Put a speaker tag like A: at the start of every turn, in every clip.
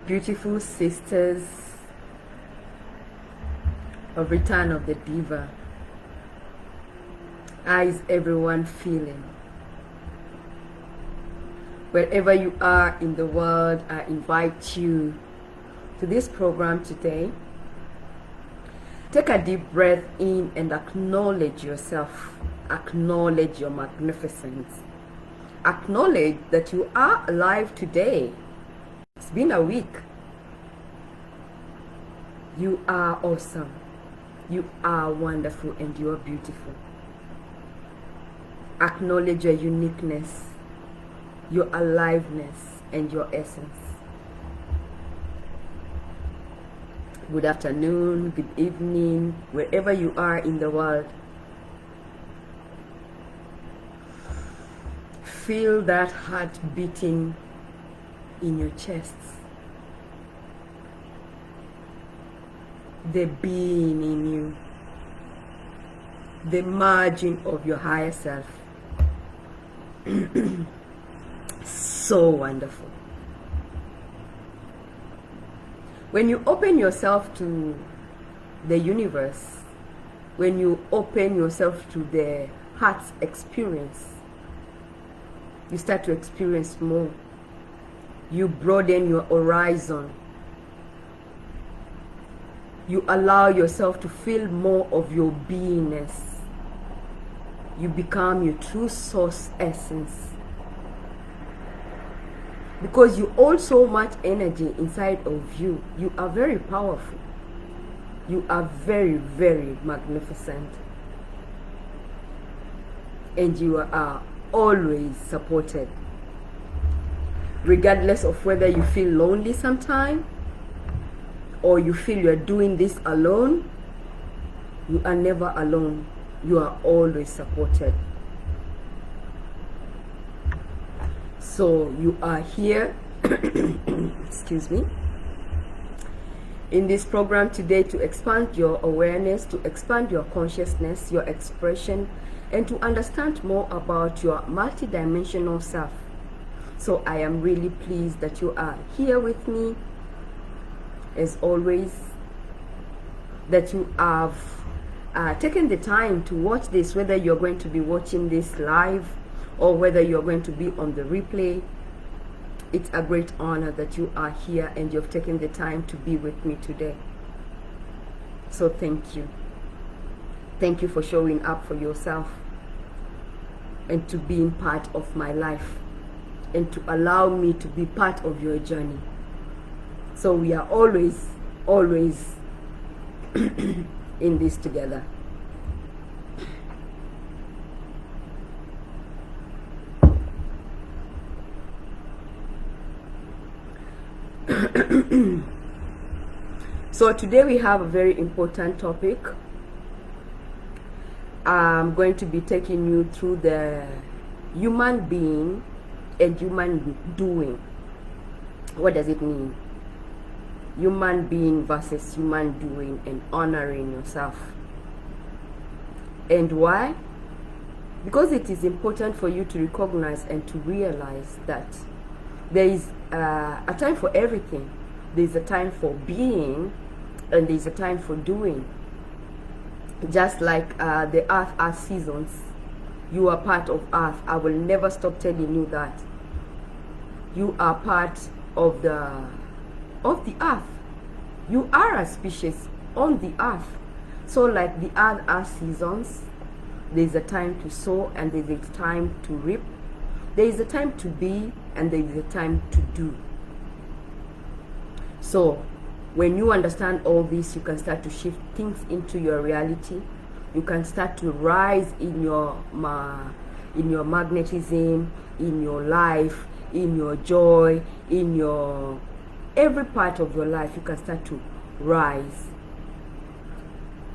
A: Beautiful sisters of Return of the Diva. How is everyone feeling? Wherever you are in the world, I invite you to this program today. Take a deep breath in and acknowledge yourself. Acknowledge your magnificence. Acknowledge that you are alive today. It's been a week. You are awesome. You are wonderful and you are beautiful. Acknowledge your uniqueness, your aliveness, and your essence. Good afternoon, good evening, wherever you are in the world. Feel that heart beating in your chests. The being in you. The merging of your higher self. So wonderful. When you open yourself to the universe, when you open yourself to the heart's experience, you start to experience more. You broaden your horizon. You allow yourself to feel more of your beingness. You become your true source essence. Because you hold so much energy inside of you. You are very powerful. You are very, very magnificent. And you are always supported. Regardless of whether you feel lonely sometimes, or you feel you're doing this alone, you are never alone. You are always supported. So you are here, excuse me, in this program today to expand your awareness, to expand your consciousness, your expression, and to understand more about your multidimensional self. So I am really pleased that you are here with me, as always, that you have taken the time to watch this, whether you're going to be watching this live or whether you're going to be on the replay. It's a great honor that you are here and you've taken the time to be with me today. So thank you. Thank you for showing up for yourself and to being part of my life and to allow me to be part of your journey. So we are always in this together. So today we have a very important topic. I'm going to be taking you through the human being and human doing. What does it mean? Human being versus human doing, and honoring yourself. And why? Because it is important for you to recognize and to realize that there is a time for everything. There is a time for being and there is a time for doing. Just like the earth has seasons. You are part of earth. I will never stop telling you that. You are part of the earth. You are a species on the earth. So like the earth has seasons, there is a time to sow and there is a time to reap. There is a time to be and there is a time to do. So when you understand all this, you can start to shift things into your reality. You can start to rise in your magnetism, in your life, in your joy, in your every part of your life. You can start to rise.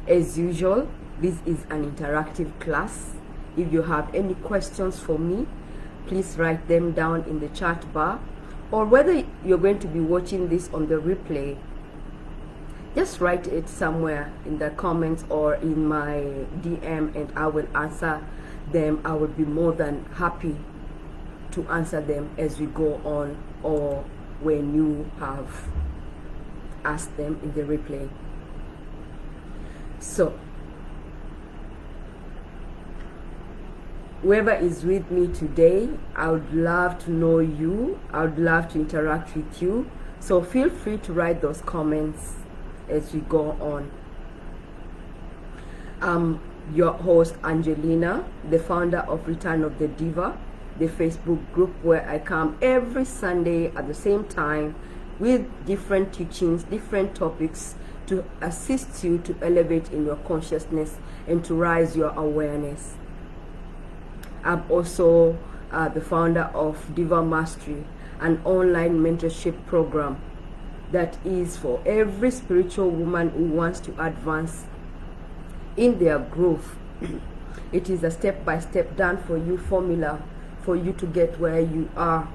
A: As usual, this is an interactive class. If you have any questions for me, please write them down in the chat bar, or whether you're going to be watching this on the replay, just write it somewhere in the comments or in my DM and I will answer them. I will be more than happy to answer them as we go on, or when you have asked them in the replay. So whoever is with me today, I would love to know you. I would love to interact with you. So feel free to write those comments as we go on. I'm your host, Angelina, the founder of Return of the Diva, the Facebook group where I come every Sunday at the same time with different teachings, different topics to assist you to elevate in your consciousness and to rise your awareness. I'm also the founder of Diva Mastery, an online mentorship program that is for every spiritual woman who wants to advance in their growth. It is a step-by-step done for you formula for you to get where you are,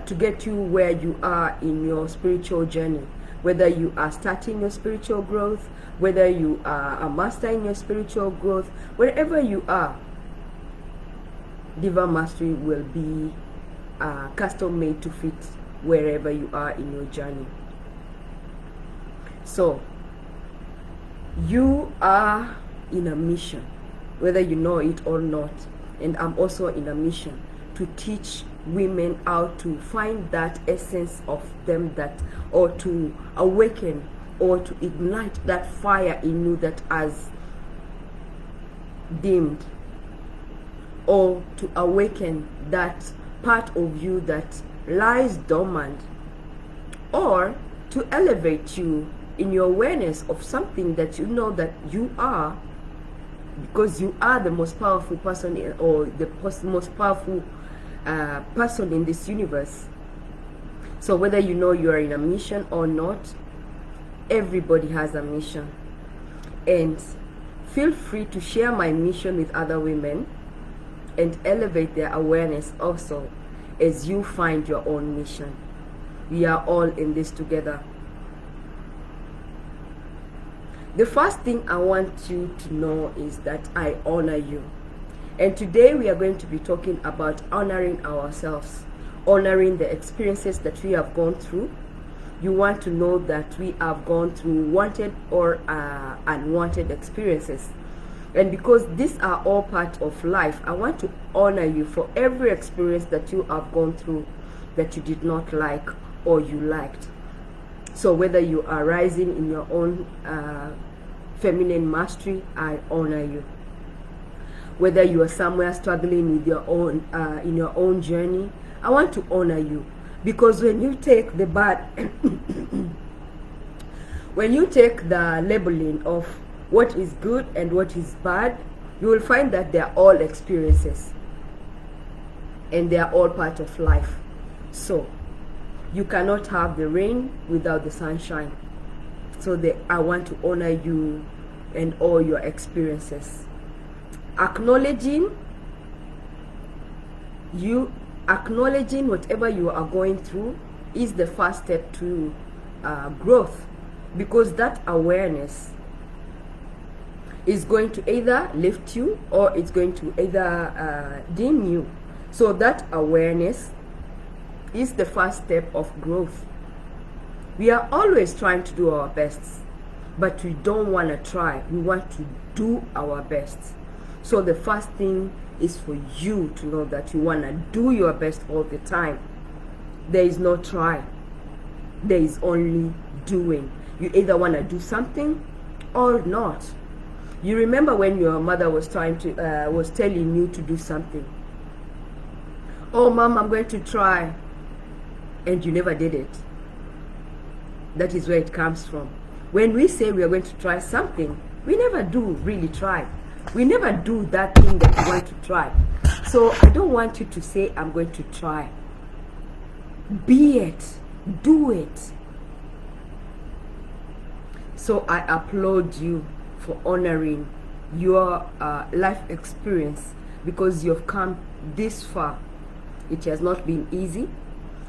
A: to get you where you are in your spiritual journey. Whether you are starting your spiritual growth, whether you are a master in your spiritual growth, wherever you are, Diva Mastery will be custom made to fit wherever you are in your journey. So you are in a mission, whether you know it or not, and I'm also in a mission to teach women how to find that essence of them, that, or to awaken or to ignite that fire in you that has dimmed, or to awaken that part of you that lies dormant, or to elevate you in your awareness of something that you know that you are, because you are the most powerful person or the most powerful person in this universe. So whether you know you are in a mission or not, everybody has a mission. And feel free to share my mission with other women and elevate their awareness also as you find your own mission. We are all in this together. The first thing I want you to know is that I honor you. And today we are going to be talking about honoring ourselves, honoring the experiences that we have gone through. You want to know that we have gone through wanted or unwanted experiences. And because these are all part of life, I want to honor you for every experience that you have gone through that you did not like or you liked. So whether you are rising in your own feminine mastery, I honor you. Whether you are somewhere struggling with your own in your own journey, I want to honor you, because when you take the bad when you take the labeling of what is good and what is bad, you will find that they are all experiences and they are all part of life. So you cannot have the rain without the sunshine. So I want to honor you and all your experiences. Acknowledging whatever you are going through is the first step to growth, because that awareness is going to either lift you or it's going to either dim you. So that awareness is the first step of growth. We are always trying to do our best, but we don't want to try. We want to do our best. So the first thing is for you to know that you want to do your best all the time. There is no try. There is only doing. You either want to do something or not. You remember when your mother was telling you to do something. Oh, Mom, I'm going to try. And you never did it. That is where it comes from. When we say we are going to try something, we never do really try. We never do that thing that we want to try. So I don't want you to say, I'm going to try. Be it. Do it. So I applaud you for honoring your life experience, because you've come this far. It has not been easy,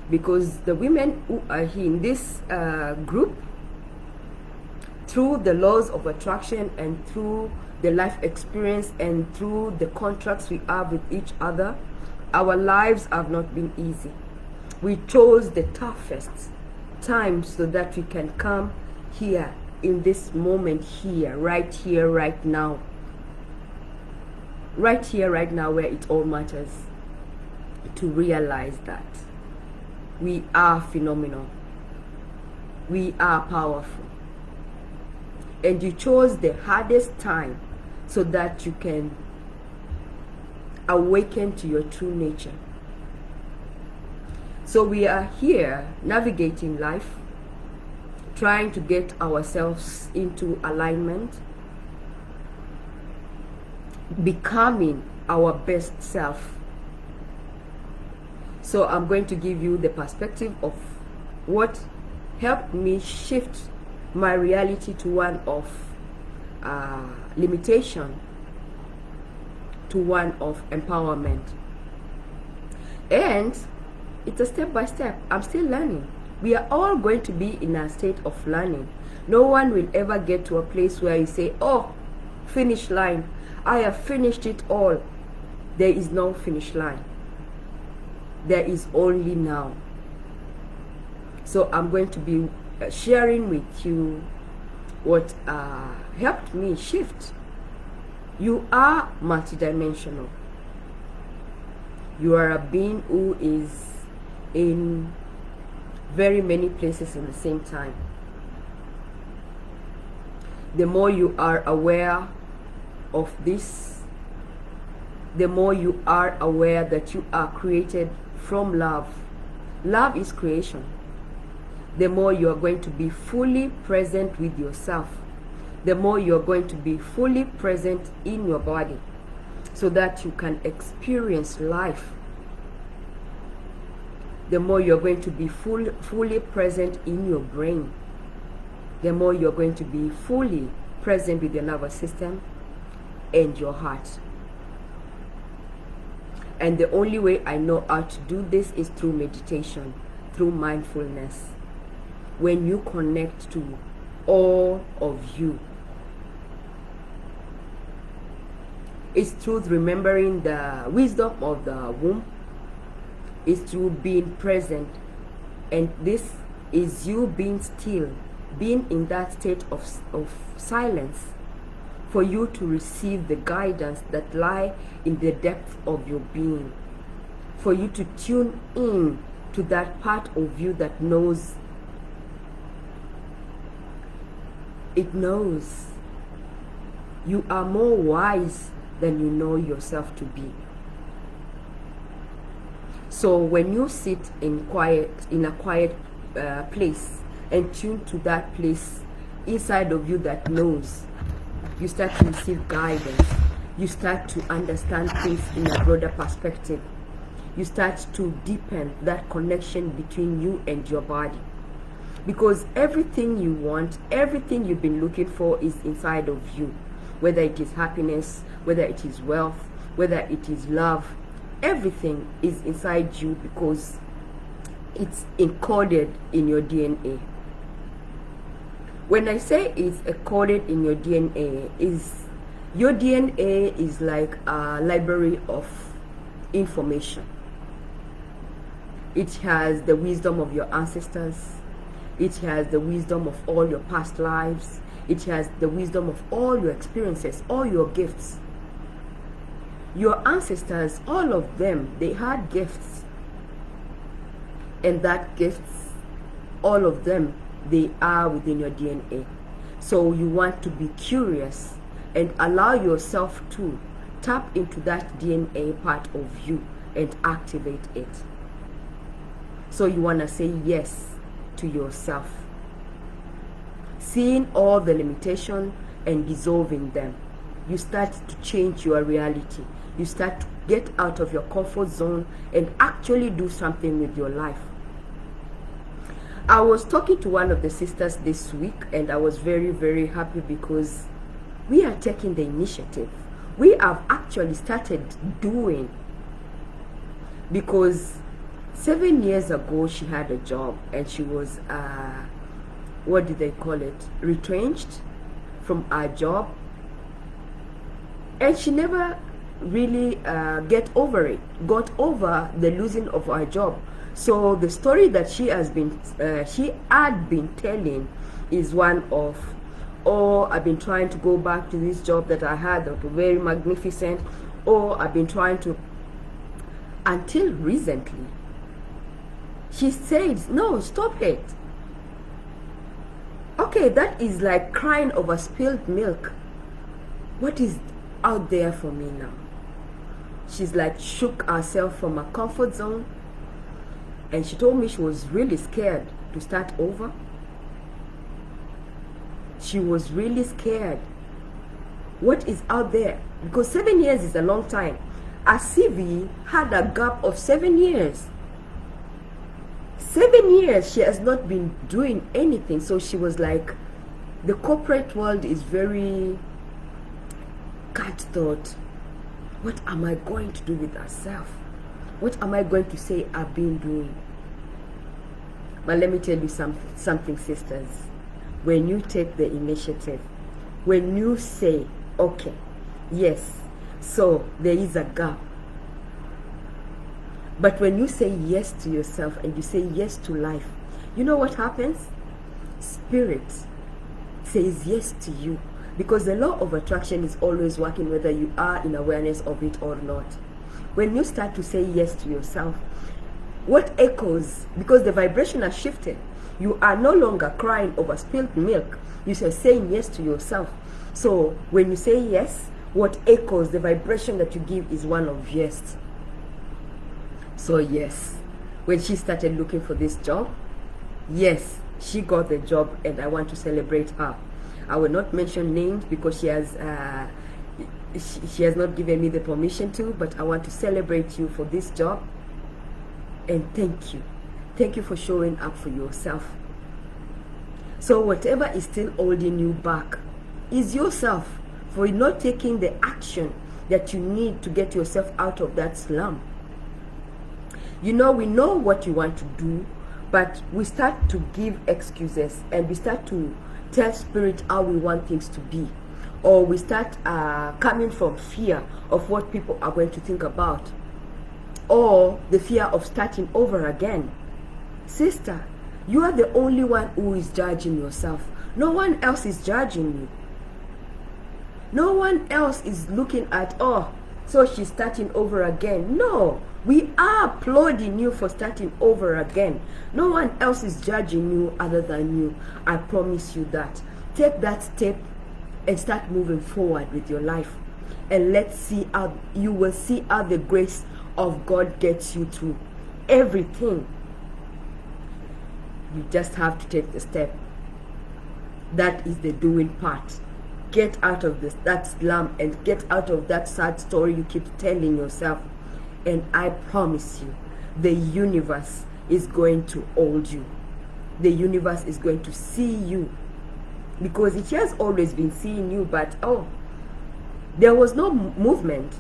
A: because the women who are here in this group, through the laws of attraction and through the life experience and through the contracts we have with each other, our lives have not been easy. We chose the toughest time so that we can come here in this moment here, right now. Right here, right now, where it all matters, to realize that we are phenomenal. We are powerful. And you chose the hardest time so that you can awaken to your true nature. So we are here navigating life, trying to get ourselves into alignment, becoming our best self. So I'm going to give you the perspective of what helped me shift my reality to one of limitation to one of empowerment. And it's a step by step. I'm still learning. We are all going to be in a state of learning. No one will ever get to a place where you say, oh, finish line, I have finished it all. There is no finish line. There is only now. So I'm going to be sharing with you what helped me shift. You are multidimensional. You are a being who is in very many places at the same time. The more you are aware of this, the more you are aware that you are created from love. Love is creation. The more you are going to be fully present with yourself, the more you are going to be fully present in your body, so that you can experience life. The more you're going to be fully present in your brain, the more you're going to be fully present with your nervous system and your heart. And the only way I know how to do this is through meditation, through mindfulness. When you connect to all of you, it's through remembering the wisdom of the womb. It's through being present. And this is you being still, being in that state of silence, for you to receive the guidance that lie in the depth of your being, for you to tune in to that part of you that knows. It knows you are more wise than you know yourself to be. So when you sit in a quiet place and tune to that place inside of you that knows, you start to receive guidance. You start to understand things in a broader perspective. You start to deepen that connection between you and your body. Because everything you want, everything you've been looking for is inside of you. Whether it is happiness, whether it is wealth, whether it is love, everything is inside you because it's encoded in your DNA. When I say it's encoded in your DNA, your DNA is like a library of information. It has the wisdom of your ancestors. It has the wisdom of all your past lives. It has the wisdom of all your experiences, all your gifts. Your ancestors, all of them, they had gifts. And that gifts, all of them, they are within your DNA. So you want to be curious and allow yourself to tap into that DNA part of you and activate it. So you want to say yes to yourself, seeing all the limitation and dissolving them. You start to change your reality. You start to get out of your comfort zone and actually do something with your life. I was talking to one of the sisters this week and I was very, very happy because we are taking the initiative. We have actually started doing, because 7 years ago she had a job and she was what do they call it, retrenched from her job, and she never really got over the losing of her job. So the story that she had been telling is one of, oh, I've been trying to go back to this job that I had that was very magnificent, or I've been trying to, until recently she said, no, stop it. Okay, that is like crying over spilled milk. What is out there for me now? She's like shook herself from her comfort zone, and she told me she was really scared to start over. She was really scared. What is out there? Because 7 years is a long time. Her CV had a gap of 7 years. 7 years she has not been doing anything. So she was like, the corporate world is very cutthroat. What am I going to do with herself? What am I going to say I've been doing? But let me tell you something, sisters. When you take the initiative, when you say, okay, yes, so there is a gap. But when you say yes to yourself and you say yes to life, you know what happens? Spirit says yes to you. Because the law of attraction is always working whether you are in awareness of it or not. When you start to say yes to yourself, what echoes, because the vibration has shifted, you are no longer crying over spilled milk. You are saying yes to yourself. So when you say yes, what echoes, the vibration that you give is one of yes. So yes, when she started looking for this job, yes, she got the job, and I want to celebrate her. I will not mention names because she has not given me the permission to, but I want to celebrate you for this job, and thank you. Thank you for showing up for yourself. So whatever is still holding you back is yourself, for not taking the action that you need to get yourself out of that slump. You know, we know what you want to do, but we start to give excuses, and we start to tell spirit how we want things to be, or we start coming from fear of what people are going to think about, or the fear of starting over again. Sister, you are the only one who is judging yourself. No one else is judging you. No one else is looking at, oh, so she's starting over again. No, we are applauding you for starting over again. No one else is judging you other than you. I promise you that. Take that step and start moving forward with your life. And let's see how you will see how the grace of God gets you through everything. You just have to take the step. That is the doing part. Get out of that slum and get out of that sad story you keep telling yourself. And I promise you, the universe is going to hold you. The universe is going to see you. Because it has always been seeing you, but oh, there was no movement.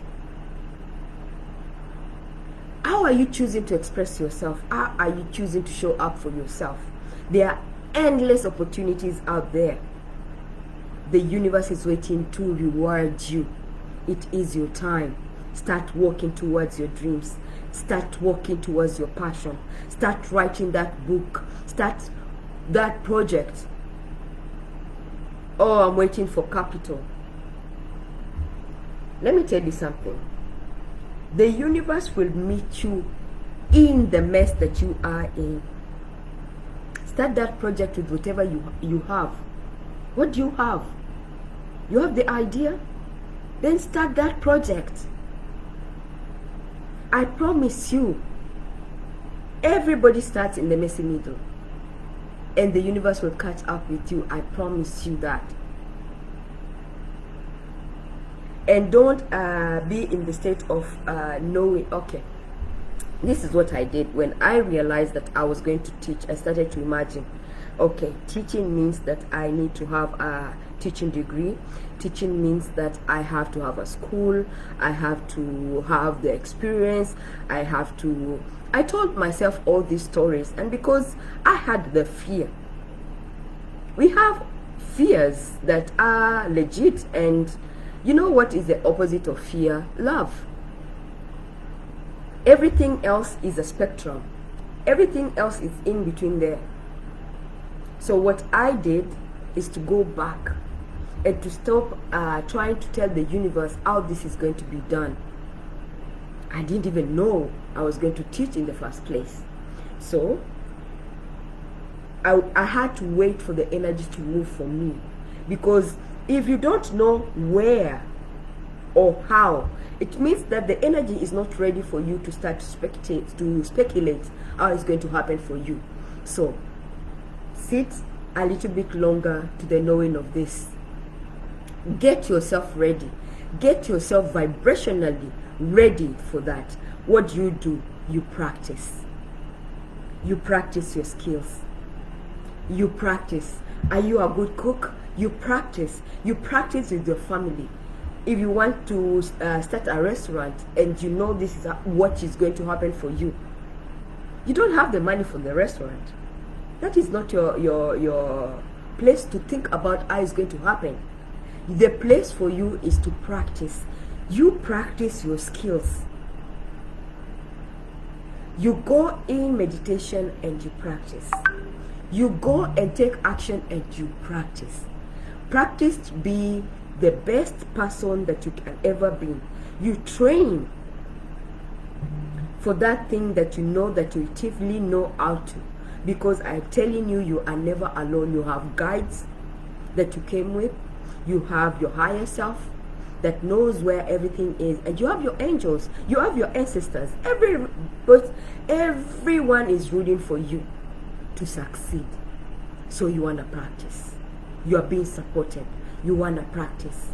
A: How are you choosing to express yourself? How are you choosing to show up for yourself? There are endless opportunities out there. The universe is waiting to reward you. It is your time. Start walking towards your dreams. Start walking towards your passion. Start writing that book. Start that project. Oh, I'm waiting for capital. Let me tell you something. The universe will meet you in the mess that you are in. Start that project with whatever you have. What do you have? You have the idea? Then start that project. I promise you, everybody starts in the messy middle. And the universe will catch up with you. I promise you that. And don't be in the state of knowing, okay, this is what I did. When I realized that I was going to teach, I started to imagine, okay, teaching means that I need to have a teaching degree. Teaching means that I have to have a school. I have to have the experience. I told myself all these stories, and because I had the fear. We have fears that are legit, and You know what is the opposite of fear? Love. Everything else is a spectrum. Everything else is in between there. So what I did is to go back and to stop trying to tell the universe how this is going to be done. I didn't even know I was going to teach in the first place. So I had to wait for the energy to move for me, because if you don't know where or how, it means that the energy is not ready for you to start to speculate how it's going to happen for you. So sit a little bit longer to the knowing of this. Get yourself ready. Get yourself vibrationally ready for that. What do? You practice. You practice your skills. You practice. Are you a good cook? You practice. You practice with your family. If you want to start a restaurant and you know this is what is going to happen for you, you don't have the money for the restaurant. That is not your place to think about how it's going to happen. The place for you is to practice. You practice your skills. You go in meditation and you practice. You go and take action and you practice. Practice to be the best person that you can ever be. You train for that thing that you know that you intuitively know how to. Because I'm telling you, you are never alone. You have guides that you came with. You have your higher self that knows where everything is, and you have your angels, you have your ancestors. Everyone is rooting for you to succeed. So you want to practice. You are being supported. You want to practice.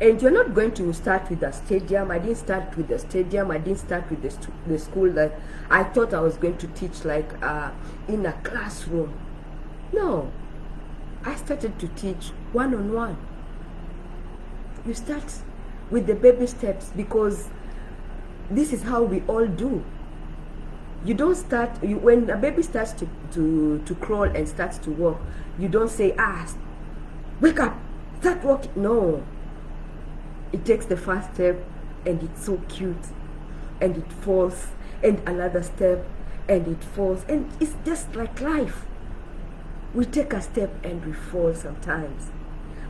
A: And you're not going to start with a stadium. I didn't start with the stadium. I didn't start with the school that I thought I was going to teach like in a classroom. No. I started to teach one-on-one. You start with the baby steps, because this is how we all do. You don't start, when a baby starts to crawl and starts to walk, you don't say, wake up, start walking. No. It takes the first step and it's so cute, and it falls, and another step and it falls, and it's just like life. We take a step and we fall sometimes,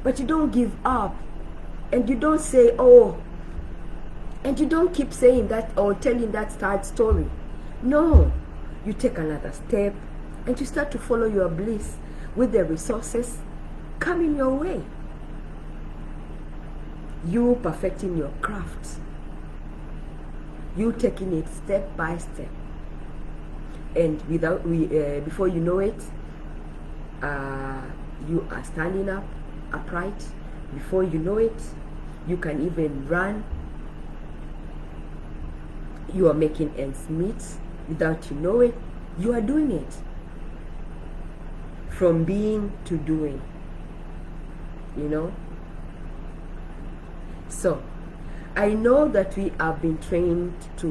A: but you don't give up, and you don't say, and you don't keep saying that or telling that sad story. No, you take another step and you start to follow your bliss with the resources coming your way. You perfecting your craft. You taking it step by step, and before you know it, you are standing up upright. Before you know it, you can even run. You are making ends meet. Without you know it, you are doing it. From being to doing, So I know that we have been trained to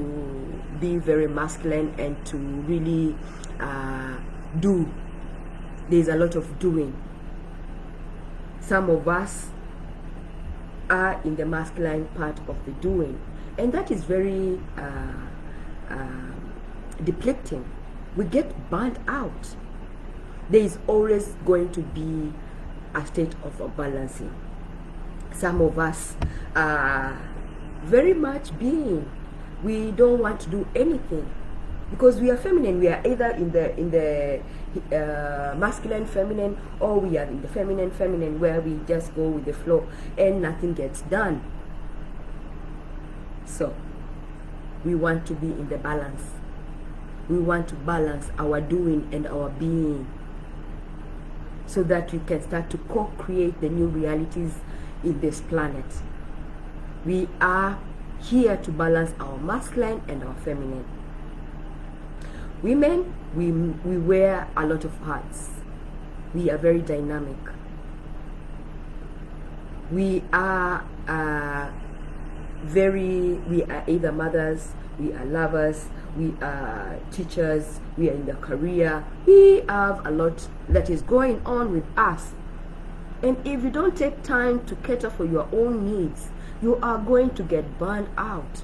A: be very masculine and to really do. There's a lot of doing. Some of us are in the masculine part of the doing, and that is very depleting. We get burnt out. There is always going to be a state of a balancing. Some of us are very much being. We don't want to do anything because we are feminine. We are either in the masculine feminine, or we are in the feminine where we just go with the flow and nothing gets done. So we want to be in the balance. We want to balance our doing and our being, so that we can start to co-create the new realities in this planet. We are here to balance our masculine and our feminine. Women, we wear a lot of hats. We are very dynamic. We are either mothers, we are lovers, we are teachers, we are in the career. We have a lot that is going on with us. And if you don't take time to cater for your own needs, you are going to get burned out.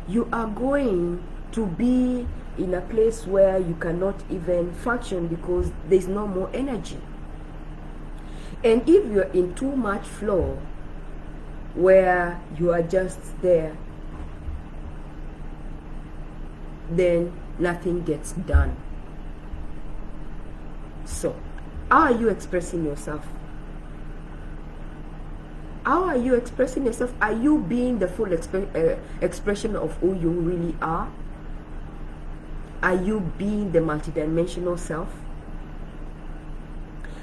A: You are going to be in a place where you cannot even function because there's no more energy. And if you're in too much flow, where you are just there, then nothing gets done. So, how are you expressing yourself? How are you expressing yourself? Are you being the full expression of who you really are? Are you being the multidimensional self?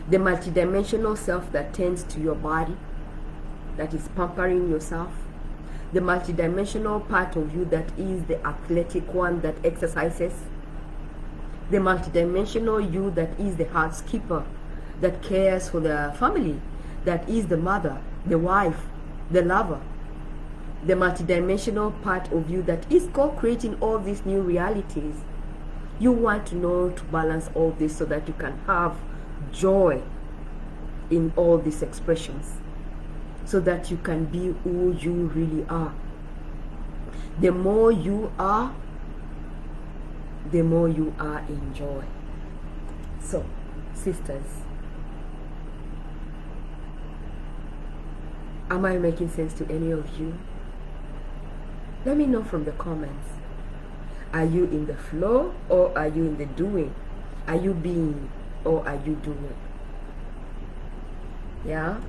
A: The multidimensional self that tends to your body, that is pampering yourself. The multidimensional part of you that is the athletic one that exercises. The multidimensional you that is the housekeeper, that cares for the family, that is the mother, the wife, the lover. The multidimensional part of you that is co-creating all these new realities. You want to know to balance all this so that you can have joy in all these expressions, so that you can be who you really are. The more you are, the more you are in joy. So, sisters, am I making sense to any of you? Let me know from the comments. Are you in the flow or are you in the doing? Are you being or are you doing? Yeah?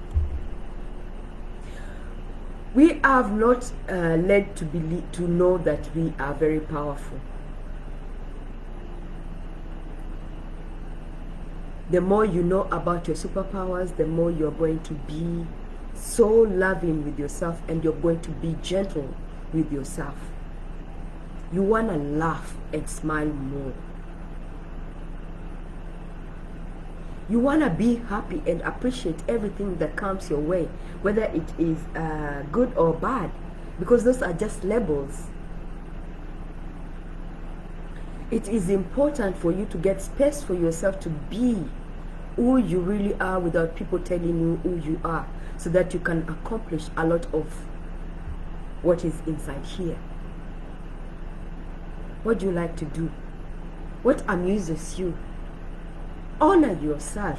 A: We have not led to believe, to know that we are very powerful. The more you know about your superpowers, the more you're going to be so loving with yourself, and you're going to be gentle with yourself. You want to laugh and smile more. You want to be happy and appreciate everything that comes your way, whether it is good or bad, because those are just labels. It is important for you to get space for yourself to be who you really are without people telling you who you are, so that you can accomplish a lot of what is inside here. What do you like to do? What amuses you? Honor yourself.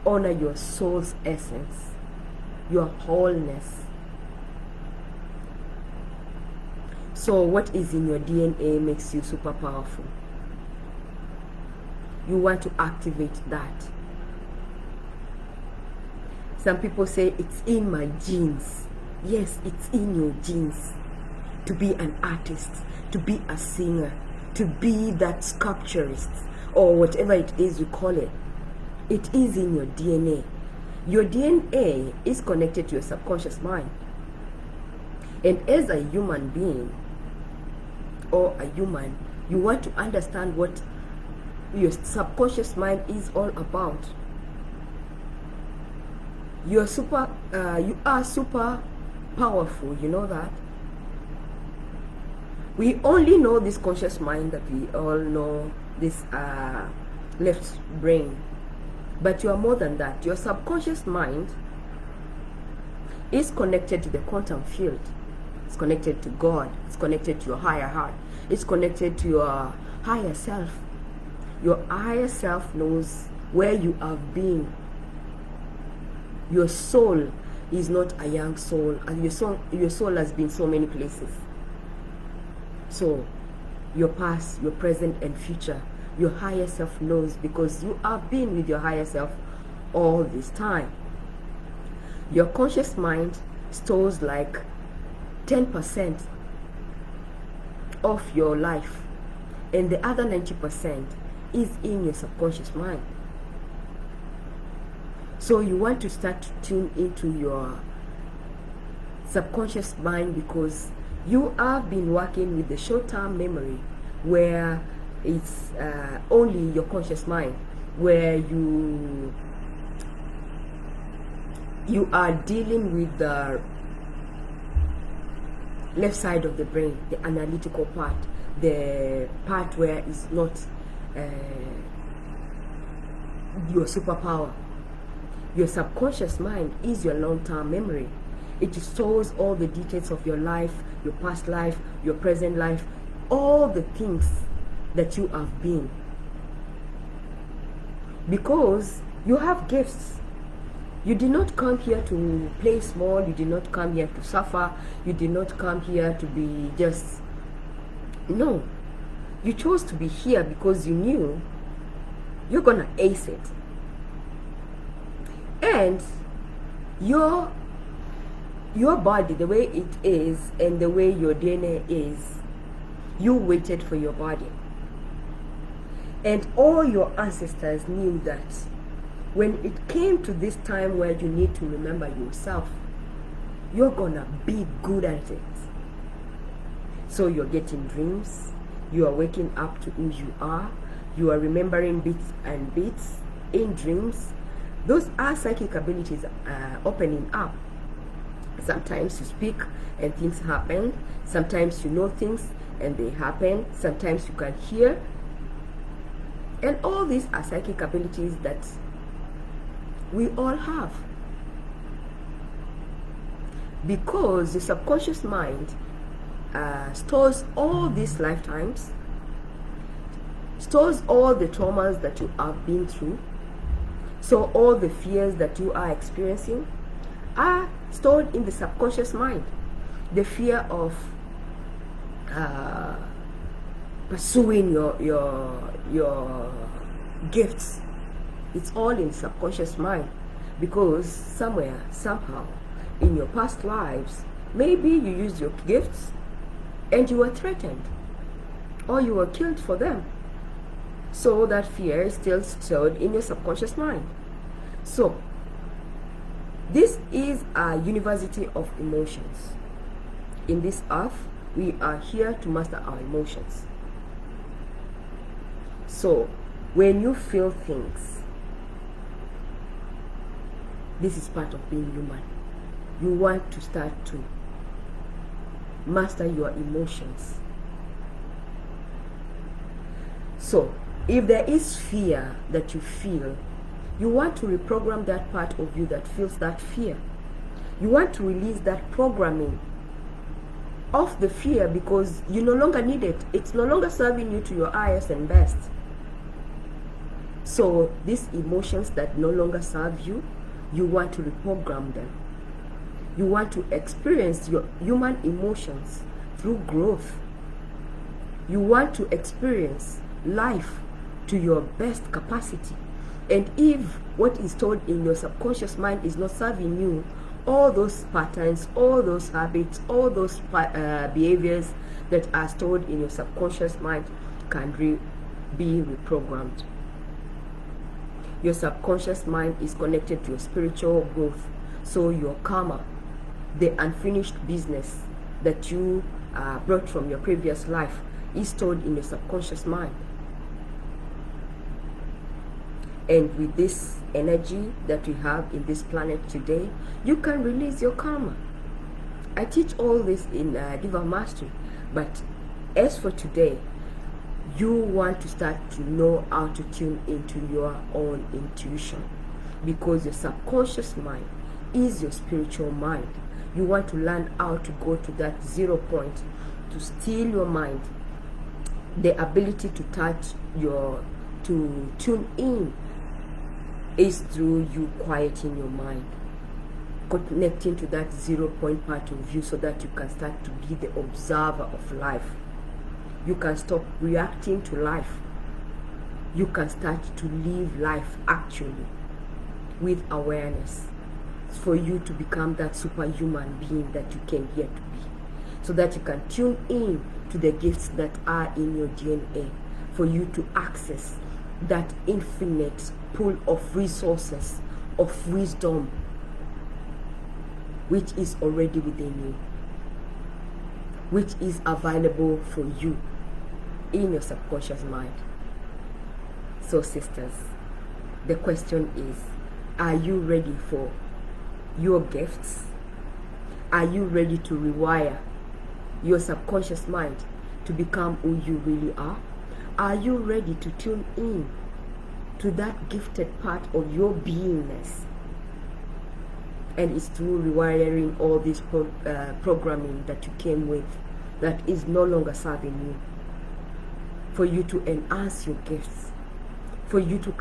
A: Honor your soul's essence, your wholeness. So what is in your DNA makes you super powerful. You want to activate that. Some people say it's in my genes. Yes, it's in your genes to be an artist, to be a singer, to be that sculpturist, or whatever it is you call it. It is in your DNA. Your DNA is connected to your subconscious mind. And as a human being, or a human, you want to understand what your subconscious mind is all about. You are super powerful, you know that? We only know this conscious mind, that we all know this left brain. But you are more than that. Your subconscious mind is connected to the quantum field. It's connected to God. It's connected to your higher heart. It's connected to your higher self. Your higher self knows where you have been. Your soul is not a young soul, and your soul has been so many places. So your past, your present and future, your higher self knows, because you have been with your higher self all this time. Your conscious mind stores like 10% of your life, and the other 90% is in your subconscious mind. So you want to start to tune into your subconscious mind, because you have been working with the short-term memory, where it's only your conscious mind, where you are dealing with the left side of the brain, the analytical part, the part where it's not your superpower. Your subconscious mind is your long-term memory. It stores all the details of your life, your past life, your present life, all the things that you have been. Because you have gifts. You did not come here to play small. You did not come here to suffer. You did not come here to be just... No. You chose to be here because you knew you're gonna ace it. And your body, the way it is and the way your DNA is, you waited for your body. And all your ancestors knew that when it came to this time where you need to remember yourself, you're gonna be good at it. So you're getting dreams, you are waking up to who you are remembering bits and bits in dreams. Those are psychic abilities opening up. Sometimes you speak and things happen. Sometimes you know things and they happen. Sometimes you can hear. And all these are psychic abilities that we all have. Because the subconscious mind stores all these lifetimes, stores all the traumas that you have been through. So all the fears that you are experiencing are stored in the subconscious mind. The fear of pursuing your gifts, it's all in subconscious mind. Because somewhere, somehow, in your past lives, maybe you used your gifts and you were threatened, or you were killed for them. So that fear is still stored in your subconscious mind. So this is a university of emotions. In this earth, we are here to master our emotions. So when you feel things, this is part of being human. You want to start to master your emotions. So if there is fear that you feel, you want to reprogram that part of you that feels that fear. You want to release that programming of the fear because you no longer need it. It's no longer serving you to your highest and best. So these emotions that no longer serve you, you want to reprogram them. You want to experience your human emotions through growth. You want to experience life to your best capacity. And if what is stored in your subconscious mind is not serving you, all those patterns, all those habits, all those behaviors that are stored in your subconscious mind can be reprogrammed. Your subconscious mind is connected to your spiritual growth. So your karma, the unfinished business that you brought from your previous life, is stored in your subconscious mind. And with this energy that we have in this planet today, you can release your karma. I teach all this in Diva Mastery, but as for today, you want to start to know how to tune into your own intuition, because your subconscious mind is your spiritual mind. You want to learn how to go to that 0 point, to still your mind, the ability to to tune in is through you quieting your mind, connecting to that 0 point part of you so that you can start to be the observer of life. You can stop reacting to life. You can start to live life actually with awareness, for you to become that superhuman being that you came here to be, so that you can tune in to the gifts that are in your DNA, for you to access that infinite pool of resources, of wisdom, which is already within you, which is available for you in your subconscious mind. So sisters, the question is, are you ready for your gifts? Are you ready to rewire your subconscious mind to become who you really are? Are you ready to tune in to that gifted part of your beingness. And it's through rewiring all this programming that you came with that is no longer serving you. For you to enhance your gifts, for you to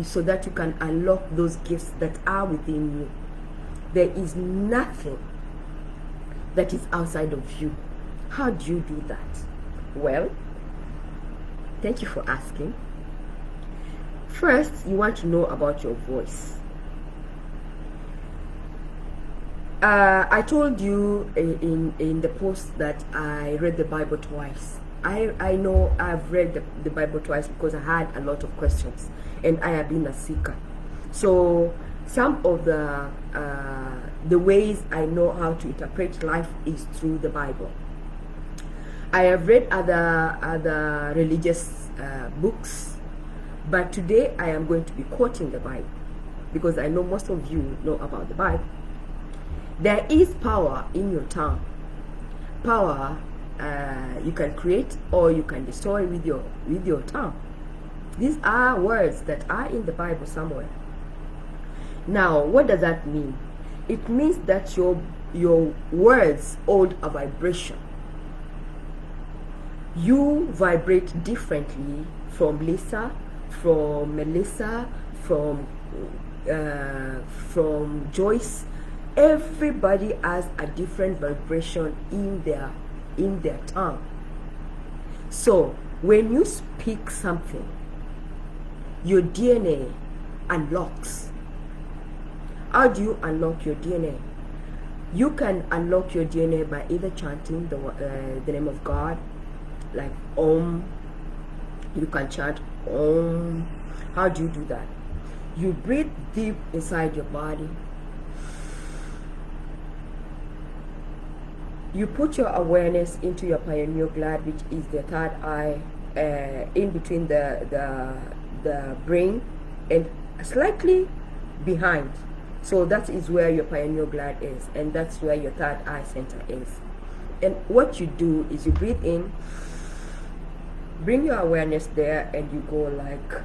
A: so that you can unlock those gifts that are within you. There is nothing that is outside of you. How do you do that? Well, thank you for asking. First, you want to know about your voice. I told you in the post that I read the Bible twice. I know I've read the Bible twice because I had a lot of questions and I have been a seeker. So some of the ways I know how to interpret life is through the Bible. I have read other religious books, but today I am going to be quoting the Bible because I know most of you know about the Bible. There is power in your tongue. Power you can create or you can destroy with your tongue. These are words that are in the Bible somewhere. Now, what does that mean? It means that your words hold a vibration. You vibrate differently from Lisa, from Melissa, from Joyce. Everybody has a different vibration in their tongue. So when you speak something, your DNA unlocks. How do you unlock your DNA? You can unlock your DNA by either chanting the name of God, like Om. You can chant Om. How do you do that? You breathe deep inside your body. You put your awareness into your pineal gland, which is the third eye, in between the brain and slightly behind. So that is where your pineal gland is, and that's where your third eye center is. And what you do is you breathe in, bring your awareness there, and you go like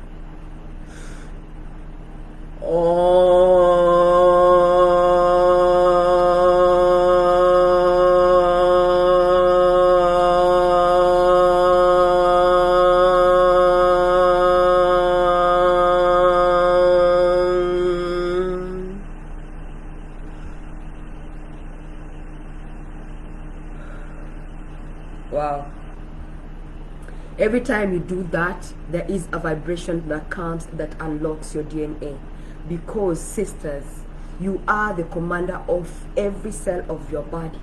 A: wow. Every time you do that, there is a vibration that comes that unlocks your DNA. Because, sisters, you are the commander of every cell of your body.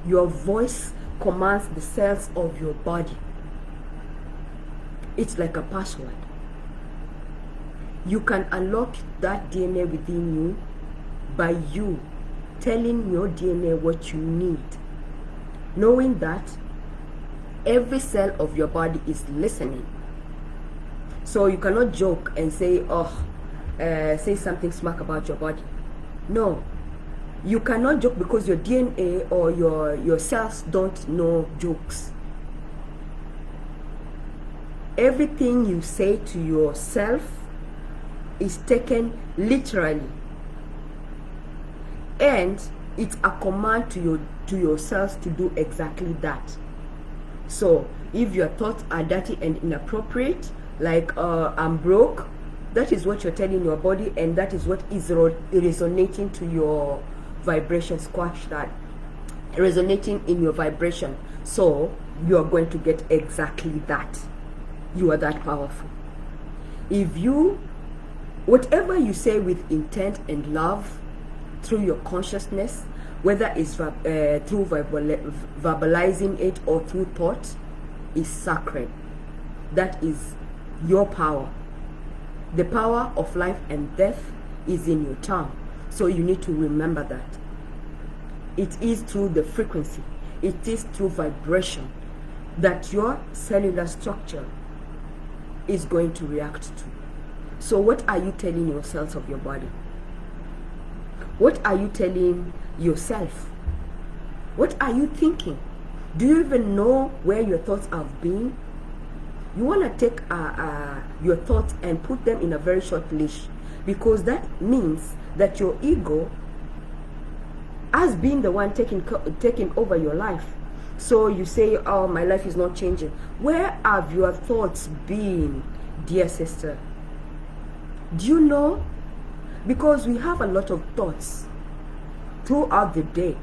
A: Your voice commands the cells of your body. It's like a password. You can unlock that DNA within you by you telling your DNA what you need. Knowing that every cell of your body is listening. So you cannot joke and say, say something smack about your body. No, you cannot joke because your DNA or your cells don't know jokes. Everything you say to yourself is taken literally, and it's a command to your cells to do exactly that. So if your thoughts are dirty and inappropriate, like I'm broke, that is what you're telling your body, and that is what is resonating to your vibration. Squash that. Resonating in your vibration. So you're going to get exactly that. You are that powerful. If you, whatever you say with intent and love through your consciousness, whether it's through verbalizing it or through thought, is sacred. That is your power. The power of life and death is in your tongue. So you need to remember that. It is through the frequency, it is through vibration that your cellular structure is going to react to. So what are you telling your cells of your body? What are you telling yourself? What are you thinking? Do you even know where your thoughts have been? You want to take your thoughts and put them in a very short leash, because that means that your ego has been the one taking over your life. So you say, oh, my life is not changing. Where have your thoughts been, dear sister? Do you know? Because we have a lot of thoughts throughout the day.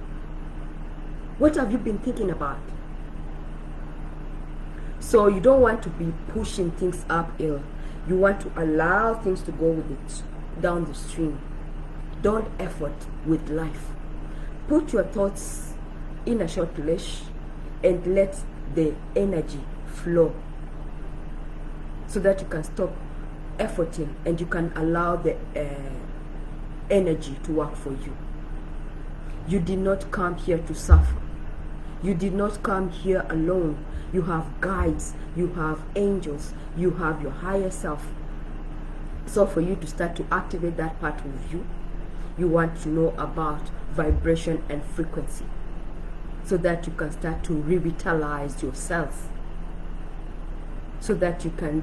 A: What have you been thinking about? So you don't want to be pushing things uphill. You want to allow things to go with it down the stream. Don't effort with life. Put your thoughts in a short leash and let the energy flow, so that you can stop efforting and you can allow the energy to work for you. You did not come here to suffer. You did not come here alone. You have guides, you have angels, you have your higher self. So for you to start to activate that part of you, you want to know about vibration and frequency, so that you can start to revitalize yourself, so that you can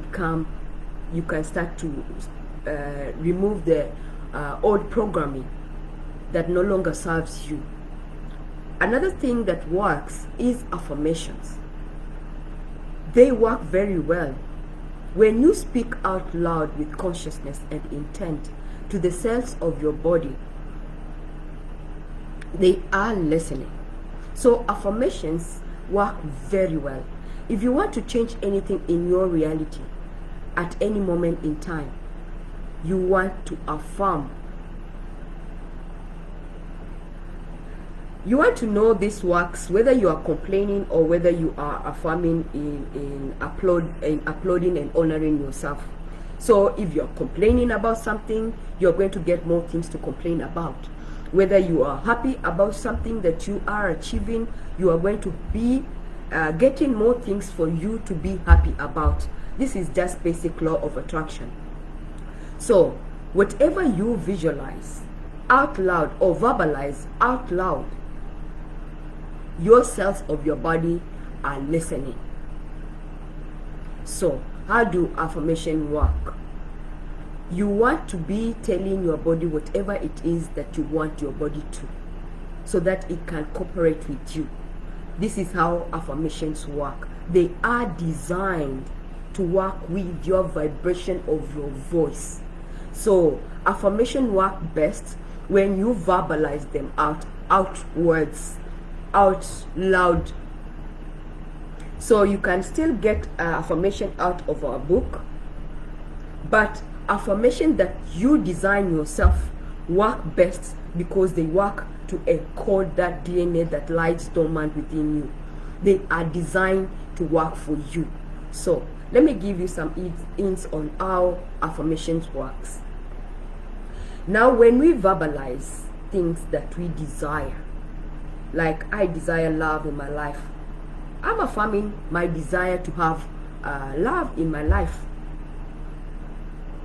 A: start to remove the old programming that no longer serves you. Another thing that works is affirmations. They work very well. When you speak out loud with consciousness and intent to the cells of your body, they are listening. So affirmations work very well. If you want to change anything in your reality at any moment in time, you want to affirm. You want to know this works whether you are complaining or whether you are affirming in uploading and honoring yourself. So if you're complaining about something, you're going to get more things to complain about. Whether you are happy about something that you are achieving, you are going to be getting more things for you to be happy about. This is just basic law of attraction. So whatever you visualize out loud or verbalize out loud, your cells of your body are listening. So how do affirmation work? You want to be telling your body whatever it is that you want your body to, so that it can cooperate with you. This is how affirmations work. They are designed to work with your vibration of your voice. So affirmation work best when you verbalize them outwards, out loud. So you can still get affirmation out of our book, but affirmation that you design yourself work best because they work to encode that DNA that lies dormant within you. They are designed to work for you. So let me give you some hints on how affirmations works. Now when we verbalize things that we desire, like I desire love in my life, I'm affirming my desire to have love in my life.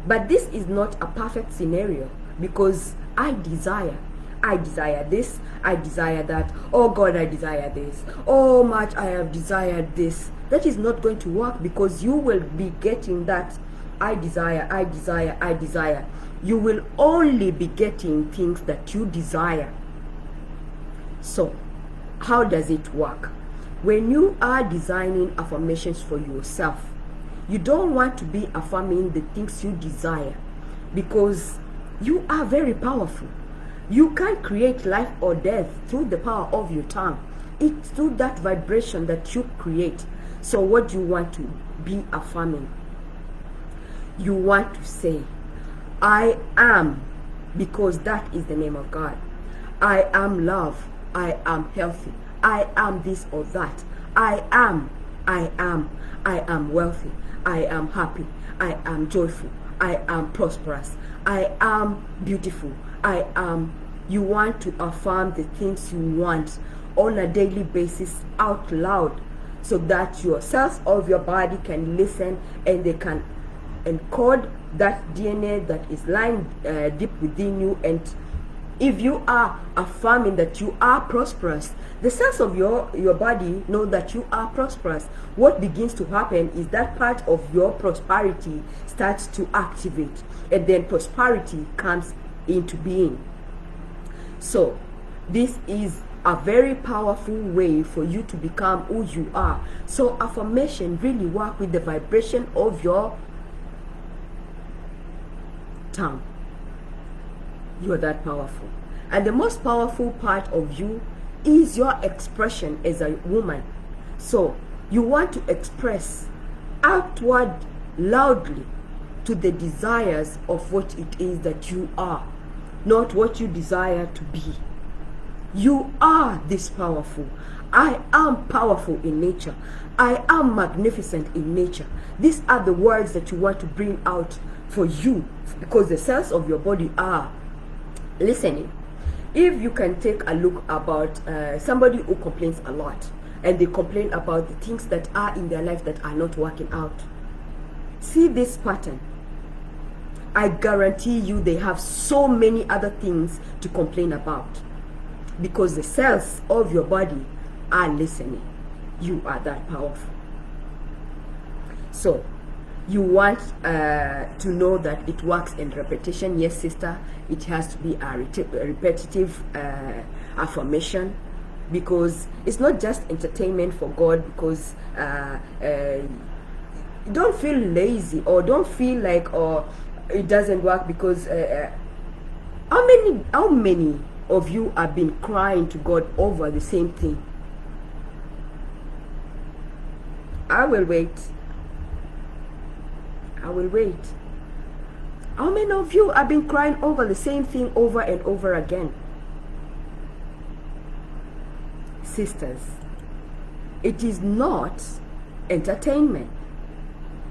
A: But this is not a perfect scenario, because I desire this, I desire that, oh God, I desire this, oh much I have desired this. That is not going to work, because you will be getting that I desire. You will only be getting things that you desire. So how does it work? When you are designing affirmations for yourself, you don't want to be affirming the things you desire, because you are very powerful. You can create life or death through the power of your tongue. It's through that vibration that you create. So what do you want to be affirming? You want to say, I am, because that is the name of God. I am love. I am healthy. I am this or that. I am wealthy. I am happy. I am joyful. I am prosperous. I am beautiful. I am. You want to affirm the things you want on a daily basis out loud, so that your cells of your body can listen and they can encode that DNA that is lying deep within you and If you are affirming that you are prosperous, the cells of your body know that you are prosperous. What begins to happen is that part of your prosperity starts to activate, and then prosperity comes into being. So this is a very powerful way for you to become who you are. So affirmation really work with the vibration of your tongue. You are that powerful. And the most powerful part of you is your expression as a woman. So you want to express outward loudly to the desires of what it is that you are, not what you desire to be. You are this powerful. I am powerful in nature. I am magnificent in nature. These are the words that you want to bring out for you, because the cells of your body are listening. If you can take a look about somebody who complains a lot, and they complain about the things that are in their life that are not working out. See this pattern. I guarantee you they have so many other things to complain about, because the cells of your body are listening. You are that powerful. So you want to know that it works in repetition. Yes, sister, it has to be a repetitive affirmation, because it's not just entertainment for God. Because don't feel lazy, or don't feel like, or it doesn't work, because how many of you have been crying to God over the same thing? I will wait. I will wait. How many of you have been crying over the same thing over and over again? Sisters, it is not entertainment.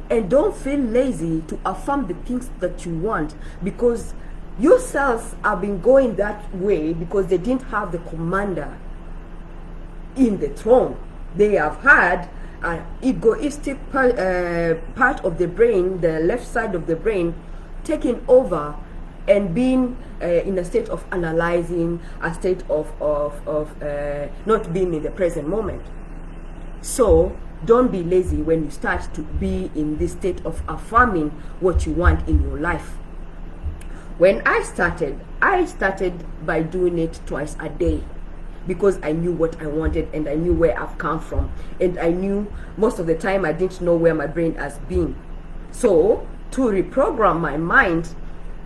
A: And don't feel lazy to affirm the things that you want, because your cells have been going that way because they didn't have the commander in the throne. They have had an egoistic part of the brain, the left side of the brain, taking over and being in a state of analyzing, a state of not being in the present moment. So don't be lazy when you start to be in this state of affirming what you want in your life. When I started by doing it twice a day, because I knew what I wanted, and I knew where I've come from, and I knew most of the time I didn't know where my brain has been. So to reprogram my mind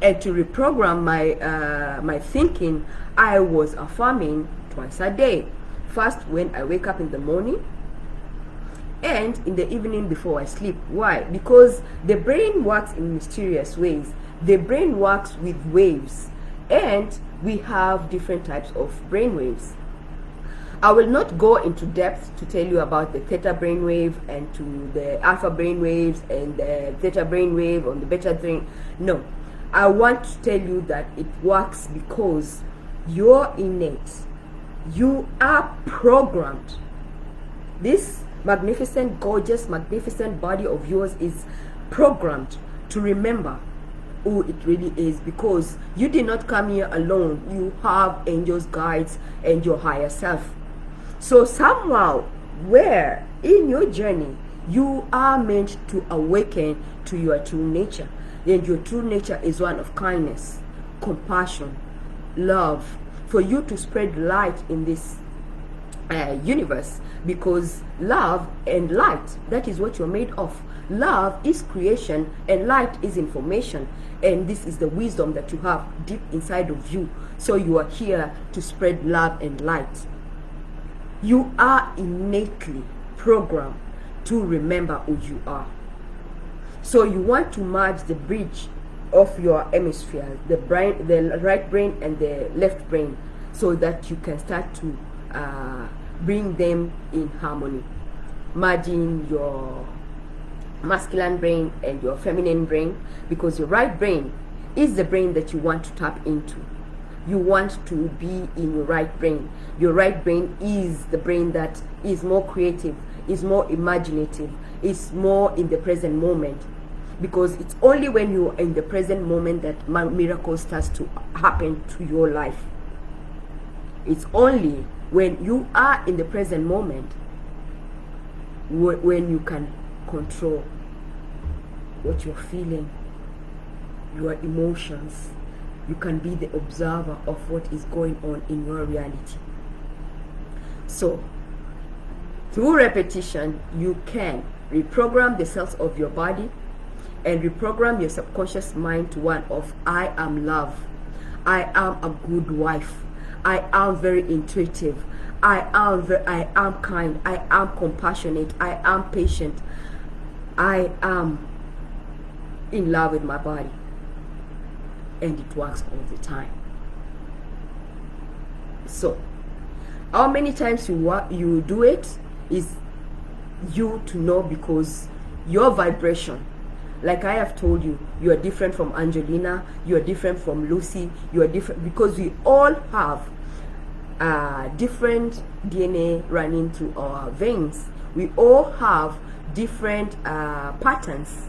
A: and to reprogram my thinking, I was affirming twice a day. First, when I wake up in the morning, and in the evening before I sleep. Why? Because the brain works in mysterious ways. The brain works with waves, and we have different types of brain waves. I will not go into depth to tell you about the theta brainwave and to the alpha brainwaves and the theta brainwave on the beta brain. No, I want to tell you that it works because you're innate. You are programmed. This magnificent, gorgeous, magnificent body of yours is programmed to remember who it really is, because you did not come here alone. You have angels, guides, and your higher self. So somehow, where in your journey you are meant to awaken to your true nature, and your true nature is one of kindness, compassion, love, for you to spread light in this universe, because love and light, that is what you're made of. Love is creation and light is information, and this is the wisdom that you have deep inside of you. So you are here to spread love and light. You are innately programmed to remember who you are. So you want to merge the bridge of your hemisphere, the brain, the right brain and the left brain, so that you can start to bring them in harmony, merging your masculine brain and your feminine brain, because your right brain is the brain that you want to tap into. You want to be in your right brain. Your right brain is the brain that is more creative, is more imaginative, is more in the present moment. because it's only when you're in the present moment that miracle starts to happen to your life. It's only when you are in the present moment when you can control what you're feeling, your emotions. You can be the observer of what is going on in your reality. So through repetition, you can reprogram the cells of your body and reprogram your subconscious mind to one of I am love, I am a good wife, I am very intuitive, I am kind, I am compassionate, I am patient, I am in love with my body. And it works all the time. So how many times you do it is you to know, because your vibration, like I have told you, you are different from Angelina, you are different from Lucy, you are different because we all have different DNA running through our veins. We all have different patterns.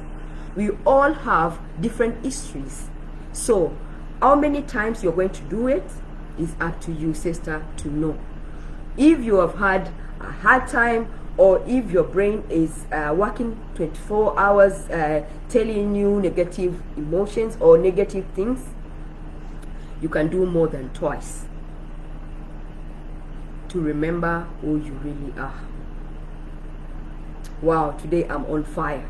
A: We all have different histories. So how many times you're going to do it is up to you, sister, to know. If you have had a hard time, or if your brain is working 24 hours telling you negative emotions or negative things, you can do more than twice to remember who you really are. Wow, today I'm on fire.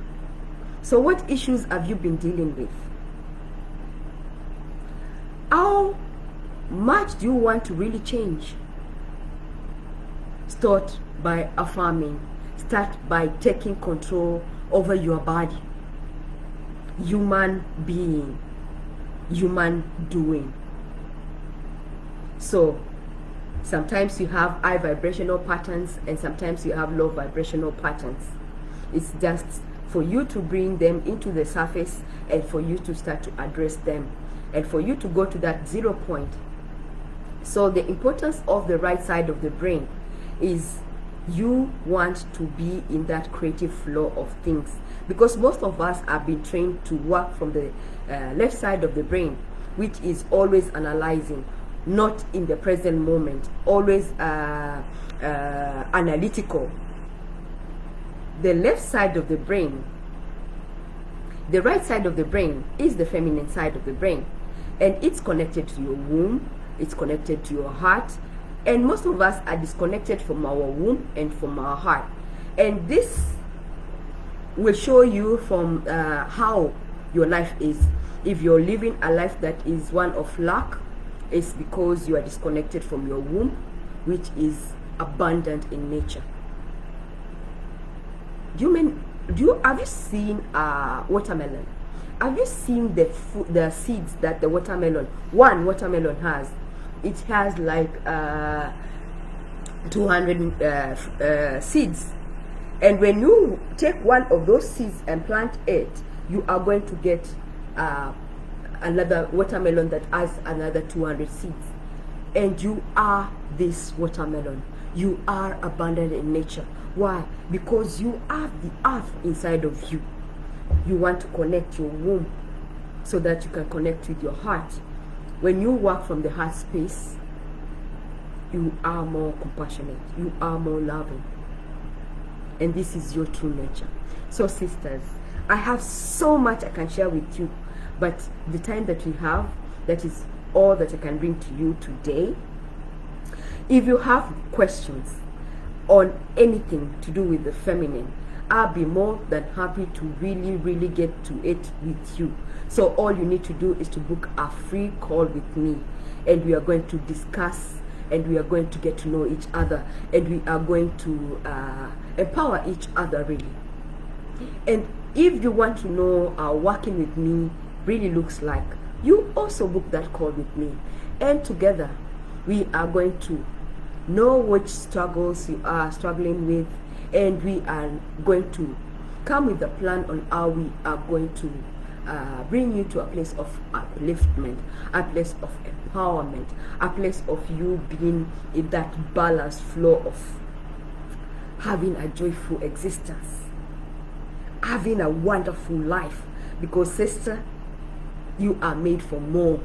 A: So what issues have you been dealing with? How much do you want to really change? Start by affirming. Start by taking control over your body. Human being, human doing. So sometimes you have high vibrational patterns and sometimes you have low vibrational patterns. It's just for you to bring them into the surface and for you to start to address them and for you to go to that 0 point. So the importance of the right side of the brain is you want to be in that creative flow of things, because most of us have been trained to work from the left side of the brain, which is always analyzing, not in the present moment, always analytical. The left side of the brain, the right side of the brain is the feminine side of the brain, and it's connected to your womb, it's connected to your heart, and most of us are disconnected from our womb and from our heart. And this will show you from how your life is. If you're living a life that is one of lack, it's because you are disconnected from your womb, which is abundant in nature. Have you seen watermelon? Have you seen the seeds that the one watermelon has? It has like 200 seeds, and when you take one of those seeds and plant it, you are going to get another watermelon that has another 200 seeds. And you are this watermelon. You are abundant in nature. Why? Because you have the earth inside of you. You want to connect your womb so that you can connect with your heart. When you work from the heart space, you are more compassionate, you are more loving, and this is your true nature. So sisters, I have so much I can share with you, but the time that we have, that is all that I can bring to you today. If you have questions on anything to do with the feminine, I'll be more than happy to really get to it with you. So all you need to do is to book a free call with me, and we are going to discuss, and we are going to get to know each other, and we are going to empower each other really. And if you want to know working with me really looks like, you also book that call with me, and together we are going to know which struggles you are struggling with, and we are going to come with a plan on how we are going to bring you to a place of upliftment, a place of empowerment, a place of you being in that balanced flow of having a joyful existence, having a wonderful life, Because, sister, you are made for more.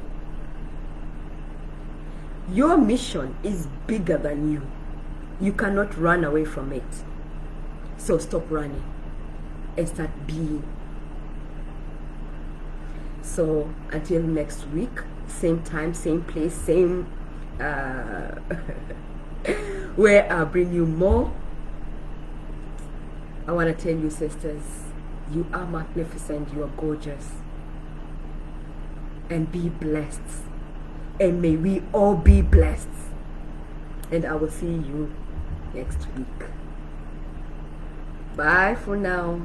A: Your mission is bigger than you. You cannot run away from it. So stop running and start being. So until next week, same time, same place, same where I'll bring you more. I want to tell you, sisters, you are magnificent, you are gorgeous, and be blessed, and may we all be blessed. And I will see you next week. Bye for now.